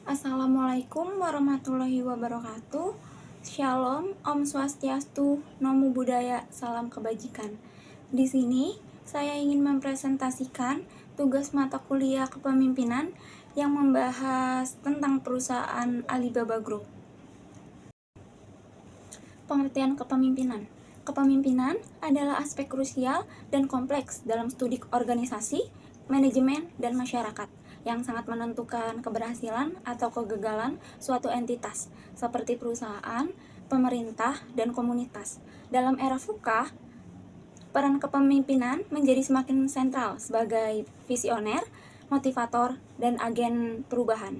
Assalamualaikum warahmatullahi wabarakatuh. Shalom, Om Swastiastu, Namo Buddhaya, salam kebajikan. Di sini saya ingin mempresentasikan tugas mata kuliah kepemimpinan yang membahas tentang perusahaan Alibaba Group. Pengertian kepemimpinan. Kepemimpinan adalah aspek krusial dan kompleks dalam studi organisasi, manajemen, dan masyarakat yang sangat menentukan keberhasilan atau kegagalan suatu entitas, seperti perusahaan, pemerintah, dan komunitas. Dalam era VUCA, peran kepemimpinan menjadi semakin sentral sebagai visioner, motivator, dan agen perubahan.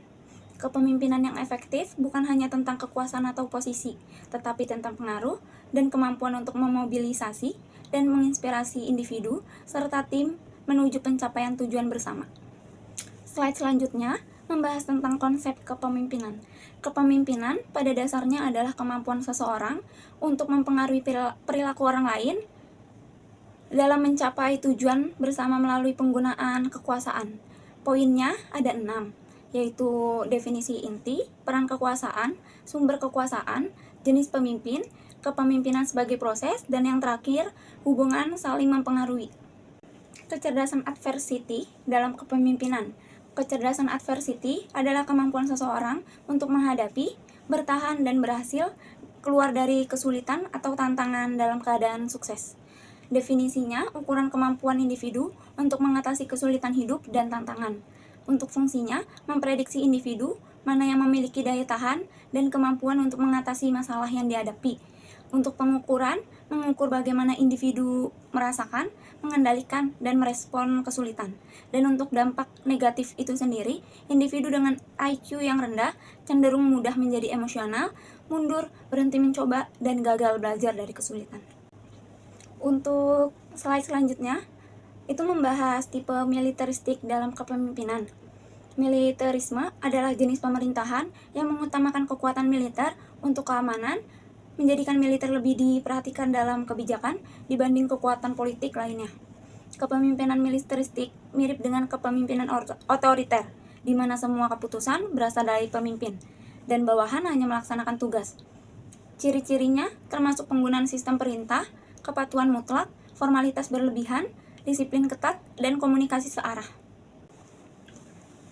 Kepemimpinan yang efektif bukan hanya tentang kekuasaan atau posisi, tetapi tentang pengaruh dan kemampuan untuk memobilisasi dan menginspirasi individu serta tim menuju pencapaian tujuan bersama. Slide selanjutnya membahas tentang konsep kepemimpinan. Kepemimpinan pada dasarnya adalah kemampuan seseorang untuk mempengaruhi perilaku orang lain dalam mencapai tujuan bersama melalui penggunaan kekuasaan. Poinnya ada 6, yaitu definisi inti, peran kekuasaan, sumber kekuasaan, jenis pemimpin, kepemimpinan sebagai proses, dan yang terakhir, hubungan saling mempengaruhi. Kecerdasan adversity dalam kepemimpinan. Kecerdasan adversity adalah kemampuan seseorang untuk menghadapi, bertahan, dan berhasil keluar dari kesulitan atau tantangan dalam keadaan sukses. Definisinya, ukuran kemampuan individu untuk mengatasi kesulitan hidup dan tantangan. Untuk fungsinya, memprediksi individu mana yang memiliki daya tahan dan kemampuan untuk mengatasi masalah yang dihadapi. Untuk pengukuran, mengukur bagaimana individu merasakan, mengendalikan, dan merespon kesulitan. Dan untuk dampak negatif itu sendiri, individu dengan IQ yang rendah cenderung mudah menjadi emosional, mundur, berhenti mencoba, dan gagal belajar dari kesulitan. Untuk slide selanjutnya, itu membahas tipe militeristik dalam kepemimpinan. Militerisme adalah jenis pemerintahan yang mengutamakan kekuatan militer untuk keamanan, menjadikan militer lebih diperhatikan dalam kebijakan dibanding kekuatan politik lainnya. Kepemimpinan militeristik mirip dengan kepemimpinan otoriter, di mana semua keputusan berasal dari pemimpin, dan bawahan hanya melaksanakan tugas. Ciri-cirinya termasuk penggunaan sistem perintah, kepatuhan mutlak, formalitas berlebihan, disiplin ketat, dan komunikasi searah.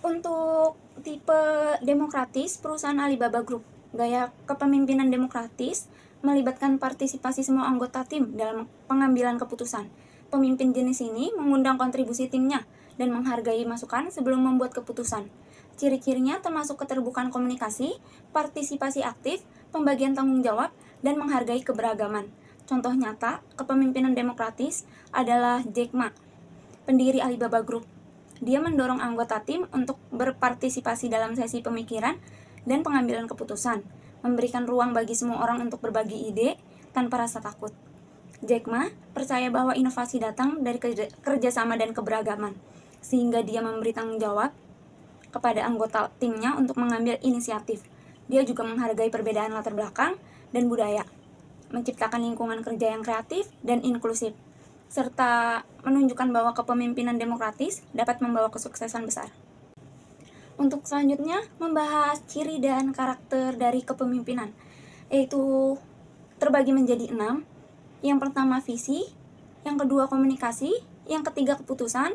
Untuk tipe demokratis, perusahaan Alibaba Group. Gaya kepemimpinan demokratis melibatkan partisipasi semua anggota tim dalam pengambilan keputusan. Pemimpin jenis ini mengundang kontribusi timnya dan menghargai masukan sebelum membuat keputusan. Ciri-cirinya termasuk keterbukaan komunikasi, partisipasi aktif, pembagian tanggung jawab, dan menghargai keberagaman. Contoh nyata kepemimpinan demokratis adalah Jack Ma, pendiri Alibaba Group. Dia mendorong anggota tim untuk berpartisipasi dalam sesi pemikiran dan pengambilan keputusan, memberikan ruang bagi semua orang untuk berbagi ide tanpa rasa takut. Jack Ma percaya bahwa inovasi datang dari kerjasama dan keberagaman, sehingga dia memberi tanggung jawab kepada anggota timnya untuk mengambil inisiatif. Dia juga menghargai perbedaan latar belakang dan budaya, menciptakan lingkungan kerja yang kreatif dan inklusif, serta menunjukkan bahwa kepemimpinan demokratis dapat membawa kesuksesan besar. Untuk selanjutnya, membahas ciri dan karakter dari kepemimpinan, yaitu terbagi menjadi 6. Yang pertama visi, yang kedua komunikasi, yang ketiga keputusan,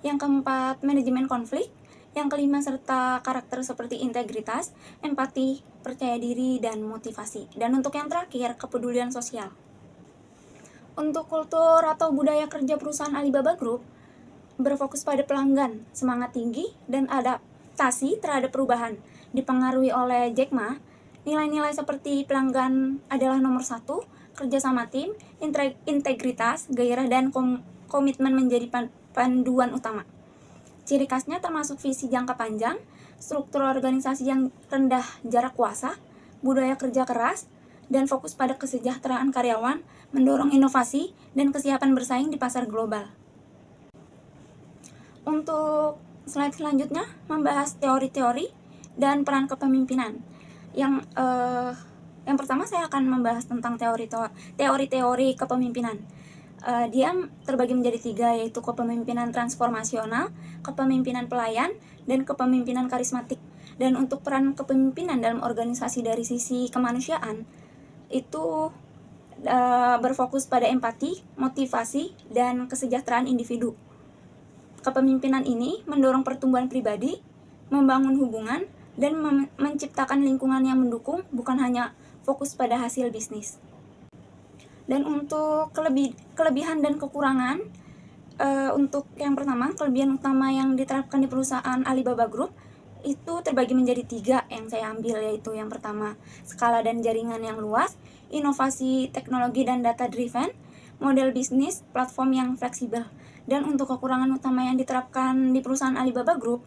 yang keempat manajemen konflik, yang kelima serta karakter seperti integritas, empati, percaya diri, dan motivasi. Dan untuk yang terakhir, kepedulian sosial. Untuk kultur atau budaya kerja perusahaan Alibaba Group, berfokus pada pelanggan, semangat tinggi, dan adaptasi terhadap perubahan. Dipengaruhi oleh Jack Ma, nilai-nilai seperti pelanggan adalah nomor 1, kerja sama tim, integritas, gairah, dan komitmen menjadi panduan utama. Ciri khasnya termasuk visi jangka panjang, struktur organisasi yang rendah jarak kuasa, budaya kerja keras, dan fokus pada kesejahteraan karyawan, mendorong inovasi, dan kesiapan bersaing di pasar global. Untuk slide selanjutnya membahas teori-teori dan peran kepemimpinan. Yang pertama saya akan membahas tentang teori-teori kepemimpinan. Dia terbagi menjadi 3, yaitu kepemimpinan transformasional, kepemimpinan pelayan, dan kepemimpinan karismatik. Dan untuk peran kepemimpinan dalam organisasi dari sisi kemanusiaan, itu berfokus pada empati, motivasi, dan kesejahteraan individu. Kepemimpinan ini mendorong pertumbuhan pribadi, membangun hubungan, dan menciptakan lingkungan yang mendukung, bukan hanya fokus pada hasil bisnis. Dan untuk kelebihan dan kekurangan, untuk yang pertama, kelebihan utama yang diterapkan di perusahaan Alibaba Group itu terbagi menjadi 3 yang saya ambil, yaitu yang pertama, skala dan jaringan yang luas, inovasi teknologi dan data driven, model bisnis, platform yang fleksibel. Dan untuk kekurangan utama yang diterapkan di perusahaan Alibaba Group,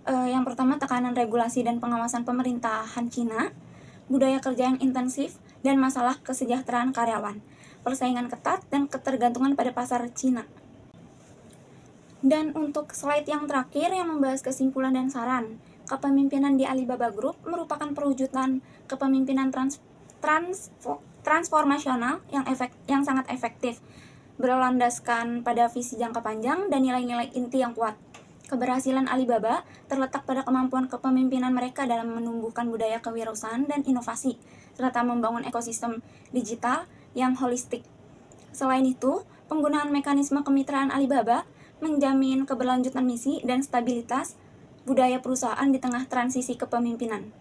yang pertama, tekanan regulasi dan pengawasan pemerintahan Cina, budaya kerja yang intensif, dan masalah kesejahteraan karyawan, persaingan ketat, dan ketergantungan pada pasar Cina. Dan untuk slide yang terakhir yang membahas kesimpulan dan saran, kepemimpinan di Alibaba Group merupakan perwujudan kepemimpinan transformasional yang sangat efektif, berlandaskan pada visi jangka panjang dan nilai-nilai inti yang kuat. Keberhasilan Alibaba terletak pada kemampuan kepemimpinan mereka dalam menumbuhkan budaya kewirausahaan dan inovasi, serta membangun ekosistem digital yang holistik. Selain itu, penggunaan mekanisme kemitraan Alibaba menjamin keberlanjutan misi dan stabilitas budaya perusahaan di tengah transisi kepemimpinan.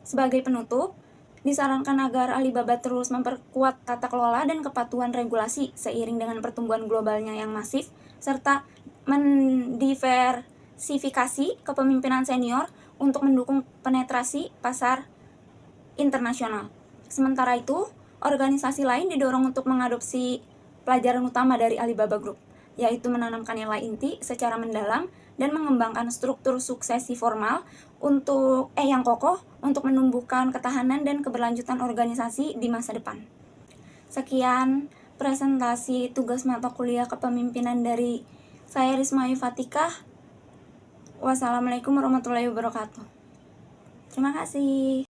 Sebagai penutup, disarankan agar Alibaba terus memperkuat tata kelola dan kepatuhan regulasi seiring dengan pertumbuhan globalnya yang masif, serta mendiversifikasi kepemimpinan senior untuk mendukung penetrasi pasar internasional. Sementara itu, organisasi lain didorong untuk mengadopsi pelajaran utama dari Alibaba Group, yaitu menanamkan nilai inti secara mendalam dan mengembangkan struktur suksesi formal yang kokoh untuk menumbuhkan ketahanan dan keberlanjutan organisasi di masa depan. Sekian presentasi tugas mata kuliah kepemimpinan dari saya, Risma Ayu Fatikah. Wassalamualaikum warahmatullahi wabarakatuh. Terima kasih.